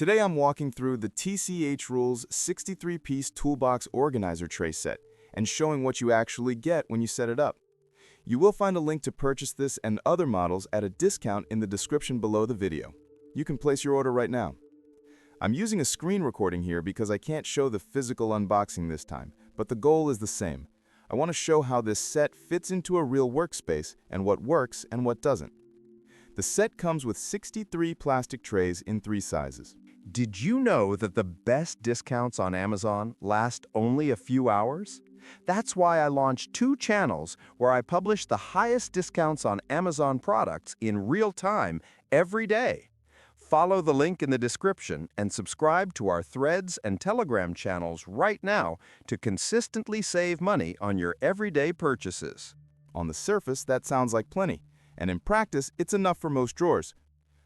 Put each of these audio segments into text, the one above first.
Today I'm walking through the tchrules 63-piece toolbox organizer tray set and showing what you actually get when you set it up. You will find a link to purchase this and other models at a discount in the description below the video. You can place your order right now. I'm using a screen recording here because I can't show the physical unboxing this time, but the goal is the same. I want to show how this set fits into a real workspace and what works and what doesn't. The set comes with 63 plastic trays in 3 sizes. Did you know that the best discounts on Amazon last only a few hours? That's why I launched 2 channels where I publish the highest discounts on Amazon products in real time every day. Follow the link in the description and subscribe to our Threads and Telegram channels right now to consistently save money on your everyday purchases. On the surface, that sounds like plenty, and in practice, it's enough for most drawers.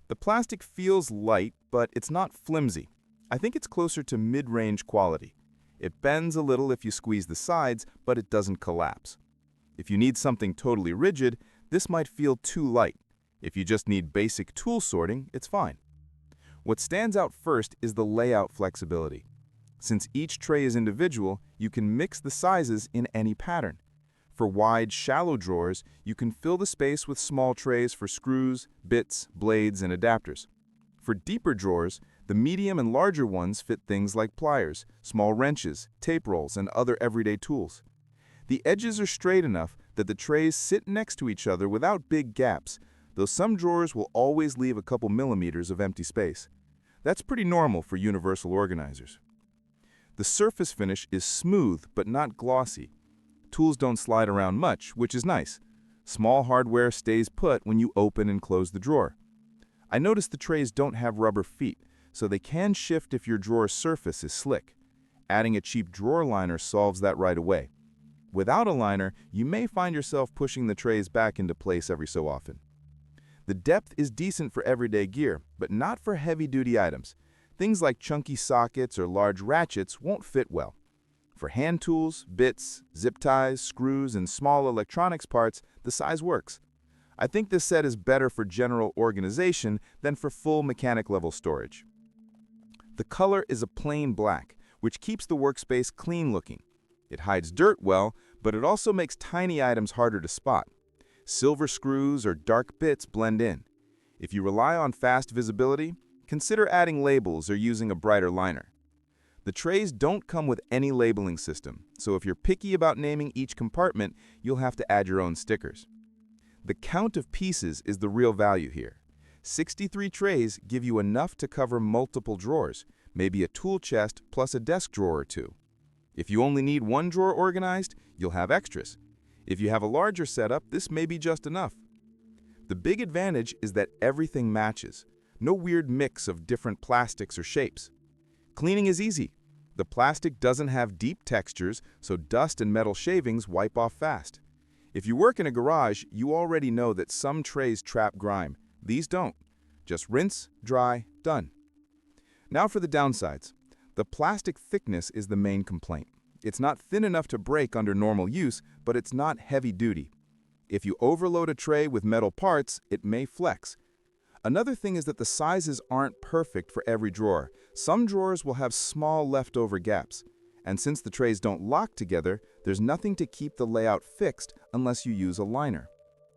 The plastic feels light, but it's not flimsy. I think it's closer to mid-range quality. It bends a little if you squeeze the sides, but it doesn't collapse. If you need something totally rigid, this might feel too light. If you just need basic tool sorting, it's fine. What stands out first is the layout flexibility. Since each tray is individual, you can mix the sizes in any pattern. For wide, shallow drawers, you can fill the space with small trays for screws, bits, blades, and adapters. For deeper drawers, the medium and larger ones fit things like pliers, small wrenches, tape rolls, and other everyday tools. The edges are straight enough that the trays sit next to each other without big gaps, though some drawers will always leave a couple millimeters of empty space. That's pretty normal for universal organizers. The surface finish is smooth but not glossy. Tools don't slide around much, which is nice. Small hardware stays put when you open and close the drawer. I noticed the trays don't have rubber feet, so they can shift if your drawer surface is slick. Adding a cheap drawer liner solves that right away. Without a liner, you may find yourself pushing the trays back into place every so often. The depth is decent for everyday gear, but not for heavy-duty items. Things like chunky sockets or large ratchets won't fit well. For hand tools, bits, zip ties, screws, and small electronics parts, the size works. I think this set is better for general organization than for full mechanic-level storage. The color is a plain black, which keeps the workspace clean-looking. It hides dirt well, but it also makes tiny items harder to spot. Silver screws or dark bits blend in. If you rely on fast visibility, consider adding labels or using a brighter liner. The trays don't come with any labeling system, so if you're picky about naming each compartment, you'll have to add your own stickers. The count of pieces is the real value here. 63 trays give you enough to cover multiple drawers, maybe a tool chest plus a desk drawer or 2. If you only need 1 drawer organized, you'll have extras. If you have a larger setup, this may be just enough. The big advantage is that everything matches. No weird mix of different plastics or shapes. Cleaning is easy. The plastic doesn't have deep textures, so dust and metal shavings wipe off fast. If you work in a garage, you already know that some trays trap grime. These don't. Just rinse, dry, done. Now for the downsides. The plastic thickness is the main complaint. It's not thin enough to break under normal use, but it's not heavy duty. If you overload a tray with metal parts, it may flex. Another thing is that the sizes aren't perfect for every drawer. Some drawers will have small leftover gaps. And since the trays don't lock together, there's nothing to keep the layout fixed unless you use a liner.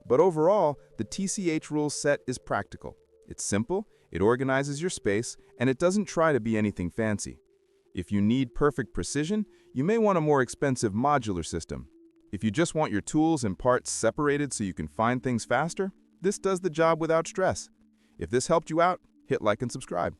But overall, the tchrules set is practical. It's simple, it organizes your space, and it doesn't try to be anything fancy. If you need perfect precision, you may want a more expensive modular system. If you just want your tools and parts separated so you can find things faster, this does the job without stress. If this helped you out, hit like and subscribe.